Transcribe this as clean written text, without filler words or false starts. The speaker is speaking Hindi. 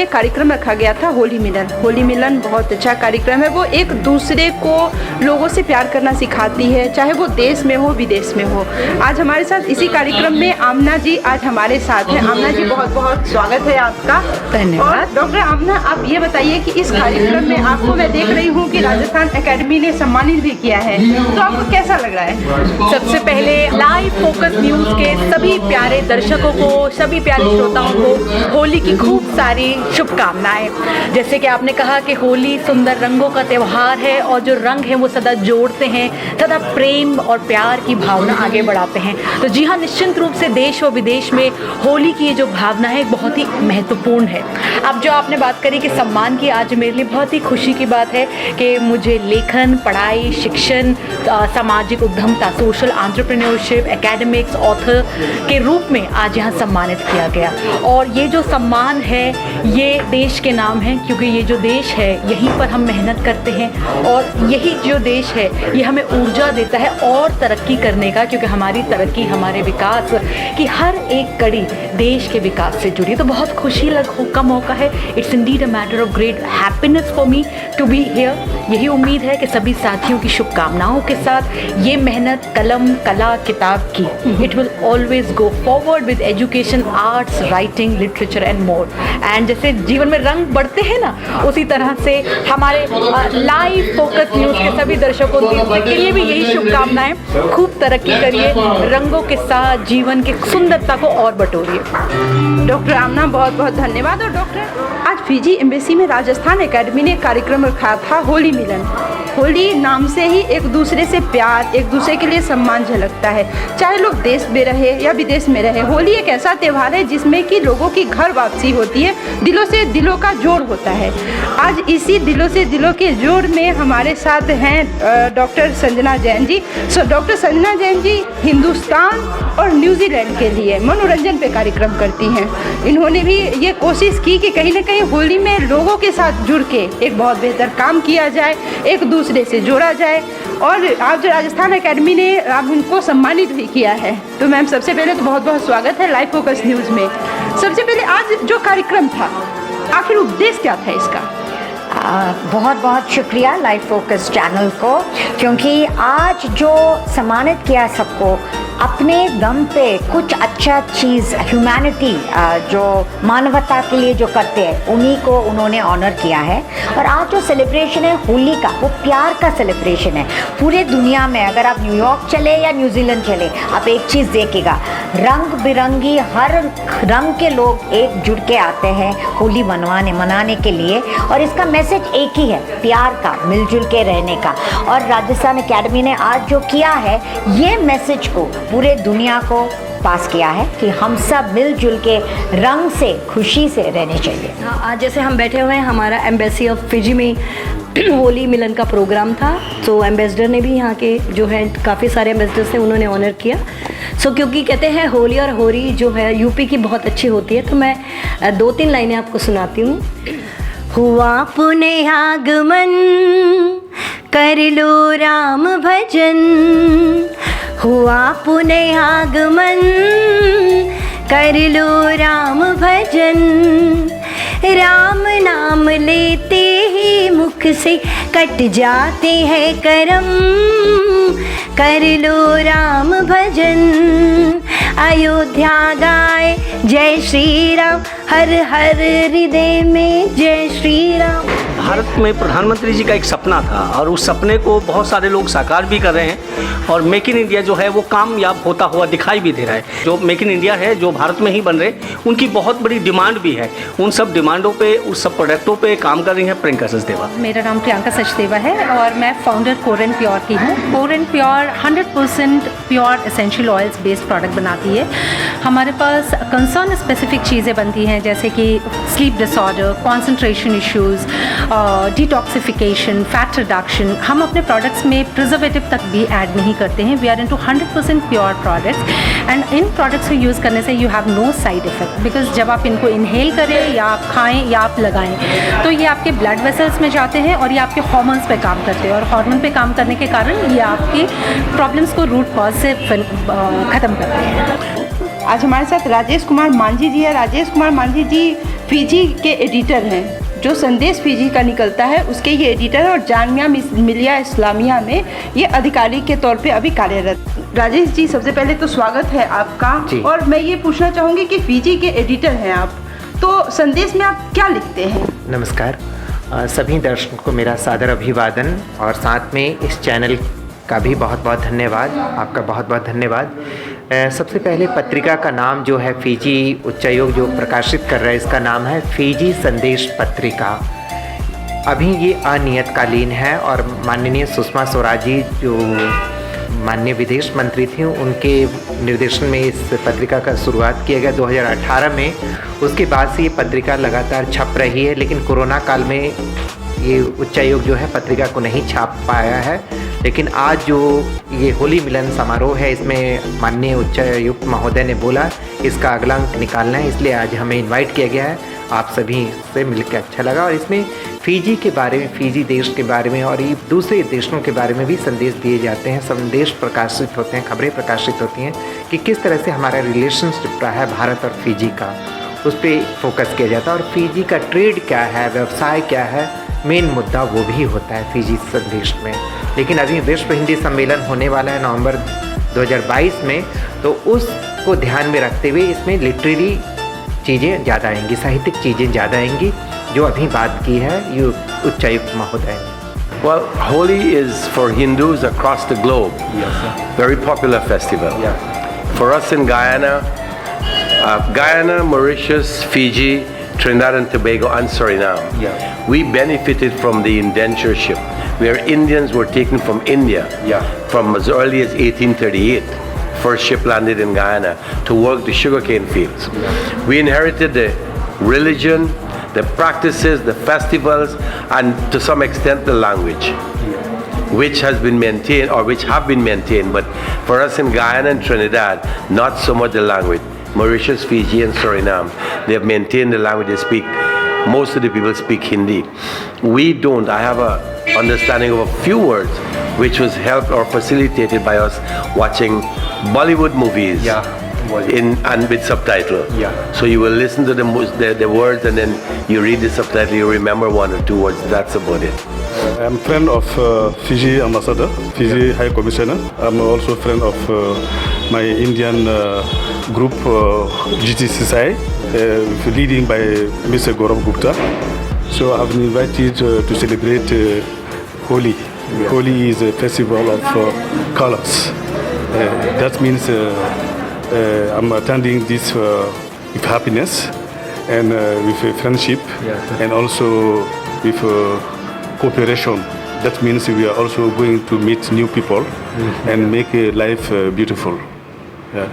एक कार्यक्रम रखा गया था होली मिलन। होली मिलन बहुत अच्छा कार्यक्रम है, वो एक दूसरे को लोगों से प्यार करना सिखाती है, चाहे वो देश में हो विदेश में हो। आज हमारे साथ इसी कार्यक्रम में आमना जी आज हमारे साथ हैं। आमना जी बहुत बहुत स्वागत है आपका। धन्यवाद। डॉक्टर आमना, आप ये बताइए कि इस कार्यक्रम में आपको मैं देख रही हूँ कि राजस्थान एकेडमी ने सम्मानित भी किया है, तो आपको कैसा लग रहा है? सबसे पहले लाइव फोकस न्यूज़ के सभी प्यारे दर्शकों को, सभी प्यारे श्रोताओं को होली की खूब सारी शुभकामनाएं। जैसे कि आपने कहा कि होली सुंदर रंगों का त्यौहार है और जो रंग हैं वो सदा जोड़ते हैं, सदा प्रेम और प्यार की भावना आगे बढ़ाते हैं। तो जी हाँ, निश्चित रूप से देश और विदेश में होली की ये जो भावना है बहुत ही महत्वपूर्ण है। अब जो आपने बात करी कि सम्मान की, आज मेरे लिए बहुत ही खुशी की बात है कि मुझे लेखन, पढ़ाई, शिक्षण, सामाजिक उद्यमता, सोशल एंटरप्रेन्योरशिप, एकेडमिक्स, ऑथर के रूप में आज यहाँ सम्मानित किया गया। और ये जो सम्मान है ये देश के नाम है, क्योंकि ये जो देश है यहीं पर हम मेहनत करते हैं और यही जो देश है ये हमें ऊर्जा देता है और तरक्की करने का, क्योंकि हमारी तरक्की, हमारे विकास की हर एक कड़ी देश के विकास से जुड़ी। तो बहुत खुशी का मौका है। It's indeed a matter of great happiness for me to be here. यही उम्मीद है कि सभी साथियों की शुभकामनाओं के साथ ये मेहनत कलम, कला, किताब की, it will always go forward with education, arts, writing, literature and more. And जैसे जीवन में रंग बढ़ते हैं ना, उसी तरह से हमारे लाइव फोकस न्यूज़ के सभी दर्शकों के लिए भी यही शुभकामनाएं। खूब तरक्की करिए, रंगों के साथ जीवन की सुंदरता को और बटोरिए। डॉक्टर आमना बहुत बहुत धन्यवाद। और डॉक्टर, आज फिजी एम्बेसी में राजस्थान एकेडमी ने कार्यक्रम रखा था होली मिलन। होली नाम से ही एक दूसरे से प्यार, एक दूसरे के लिए सम्मान झलकता है, चाहे लोग देश में रहे या विदेश में रहे। होली एक ऐसा त्यौहार है जिसमें कि लोगों की घर वापसी होती है, दिलों से दिलों का जोड़ होता है। आज इसी दिलों से दिलों के जोड़ में हमारे साथ हैं डॉक्टर संजना जैन जी। डॉक्टर संजना जैन जी हिंदुस्तान और न्यूजीलैंड के लिए मनोरंजन पे कार्यक्रम करती हैं। इन्होंने भी ये कोशिश की कि कहीं ना कहीं होली में लोगों के साथ जुड़ के एक बहुत बेहतर काम किया जाए, एक दूसरे से जोड़ा जाए। और आज राजस्थान एकेडमी ने अब उनको सम्मानित भी किया है। तो मैम, सबसे पहले तो बहुत बहुत स्वागत है लाइव फोकस न्यूज़ में। सबसे पहले आज जो कार्यक्रम था, आखिर उद्देश्य क्या था इसका? बहुत बहुत शुक्रिया लाइव फोकस चैनल को, क्योंकि आज जो सम्मानित किया सबको, अपने दम पे कुछ अच्छा चीज़, ह्यूमैनिटी, जो मानवता के लिए जो करते हैं उन्हीं को उन्होंने ऑनर किया है। और आज जो सेलिब्रेशन है होली का, वो प्यार का सेलिब्रेशन है। पूरे दुनिया में अगर आप न्यूयॉर्क चले या न्यूजीलैंड चले, आप एक चीज़ देखिएगा, रंग बिरंगी हर रंग के लोग एकजुट के आते हैं होली मनाने के लिए। और इसका मैसेज एक ही है, प्यार का, मिलजुल के रहने का। और राजस्थान एकेडमी ने आज जो किया है, ये मैसेज को पूरे दुनिया को पास किया है कि हम सब मिलजुल के रंग से, खुशी से रहने चाहिए। हाँ, आज जैसे हम बैठे हुए हैं, हमारा एम्बेसी ऑफ फिजी में होली मिलन का प्रोग्राम था। तो एम्बेसडर ने भी, यहाँ के जो है काफ़ी सारे एम्बेसडर्स हैं, उन्होंने ऑनर किया। क्योंकि कहते हैं होली और होरी जो है यूपी की बहुत अच्छी होती है, तो मैं 2-3 लाइनें आपको सुनाती हूँ। हुआ पुण्य आगमन, कर लो राम भजन। हुआ पुण्य आगमन, कर लो राम भजन। राम नाम लेते ही मुख से कट जाते हैं करम। कर लो राम भजन। अयोध्या गाए जय श्री राम, हर हर हृदय में जय श्री राम। भारत में प्रधानमंत्री जी का एक सपना था और उस सपने को बहुत सारे लोग साकार भी कर रहे हैं और मेक इन इंडिया जो है वो कामयाब होता हुआ दिखाई भी दे रहा है। जो मेक इन इंडिया है, जो भारत में ही बन रहे, उनकी बहुत बड़ी डिमांड भी है। उन सब डिमांडों पे, उस सब प्रोडक्टों पे काम कर रही हैं प्रियंका सचदेवा। मेरा नाम प्रियंका सचदेवा है और मैं फाउंडर कोर एंड प्योर की हूँ। Core and pure 100% pure essential oils based product बनाती है। हमारे पास कंसर्न स्पेसिफिक चीज़ें बनती हैं, जैसे कि sleep disorder, concentration issues, detoxification, fat reduction. हम अपने प्रोडक्ट्स में प्रिजर्वेटिव तक भी ऐड नहीं करते हैं। We are into 100% pure products and इन प्रोडक्ट्स को यूज़ करने से you have no side effect, because जब आप इनको इनहेल करें या आप खाएं या आप लगाएं तो ये आपके ब्लड वेसल्स में जाते हैं और ये आपके हार्मोन्स पे काम करते हैं और हार्मोन पे काम करने के कारण ये आपकी प्रॉब्लम्स को रूट कॉज से ख़त्म करते हैं। आज हमारे साथ राजेश कुमार मांझी जी है। राजेश कुमार मांझी जी फिजी के एडिटर हैं। जो संदेश फिजी का निकलता है उसके ये एडिटर है और जामिया मिलिया इस्लामिया में ये अधिकारी के तौर पे अभी कार्यरत। राजेश जी, सबसे पहले तो स्वागत है आपका। और मैं ये पूछना चाहूँगी कि फिजी के एडिटर हैं आप, तो संदेश में आप क्या लिखते हैं? नमस्कार सभी दर्शकों को मेरा सादर अभिवादन और साथ में इस चैनल का भी बहुत बहुत धन्यवाद। आपका बहुत बहुत धन्यवाद। सबसे पहले पत्रिका का नाम जो है फिजी उच्चायोग जो प्रकाशित कर रहा है, इसका नाम है फिजी संदेश पत्रिका। अभी ये अनियतकालीन है और माननीय सुषमा स्वराज जी जो माननीय विदेश मंत्री थी, उनके निर्देशन में इस पत्रिका का शुरुआत किया गया 2018 में। उसके बाद से ये पत्रिका लगातार छप रही है, लेकिन कोरोना काल में ये उच्चायोग जो है पत्रिका को नहीं छाप पाया है। लेकिन आज जो ये होली मिलन समारोह है, इसमें माननीय उच्चायुक्त महोदय ने बोला इसका अगला अंक निकालना है, इसलिए आज हमें इनवाइट किया गया है। आप सभी से मिलकर अच्छा लगा और इसमें फिजी के बारे में, फिजी देश के बारे में और ये दूसरे देशों के बारे में भी संदेश दिए जाते हैं, संदेश प्रकाशित होते हैं, खबरें प्रकाशित होती हैं कि किस तरह से हमारा रिलेशनशिप रहा है भारत और फिजी का, उस पर फोकस किया जाता है। और फिजी का ट्रेड क्या है, व्यवसाय क्या है, मेन मुद्दा वो भी होता है फिजी संदेश में। लेकिन अभी विश्व हिंदी सम्मेलन होने वाला है नवंबर 2022 में, तो उसको ध्यान में रखते हुए इसमें लिटरेरी चीज़ें ज़्यादा आएंगी, साहित्यिक चीज़ें ज़्यादा आएंगी, जो अभी बात की है ये उच्चायुक्त महोदय ने। Well, Holi is for Hindus across the globe. Yes, Very popular festival. Yeah. For us in Guyana, Mauritius, Fiji, Trinidad and Tobago and Suriname, Yeah. we benefited from the indentureship, where Indians were taken from India from as early as 1838. First ship landed in Guyana to work the sugarcane fields. We inherited the religion, the practices, the festivals, and to some extent the language, which has been maintained or which have been maintained. But for us in Guyana and Trinidad, not so much the language. Mauritius, Fiji, and Suriname, they have maintained the language they speak. Most of the people speak Hindi. We don't. I have a understanding of a few words, which was helped or facilitated by us watching Bollywood movies. And with subtitle. So you will listen to the words and then you read the subtitle, you remember one or two words, that's about it. I'm friend of Fiji ambassador, Fiji High Commissioner. I'm also friend of my Indian group GTCCI, leading by Mr. Gaurav Gupta. So I have been invited to celebrate Holi. Holi is a festival of colors. That means I'm attending this with happiness and with friendship and also with cooperation. That means we are also going to meet new people and make life beautiful. Yeah.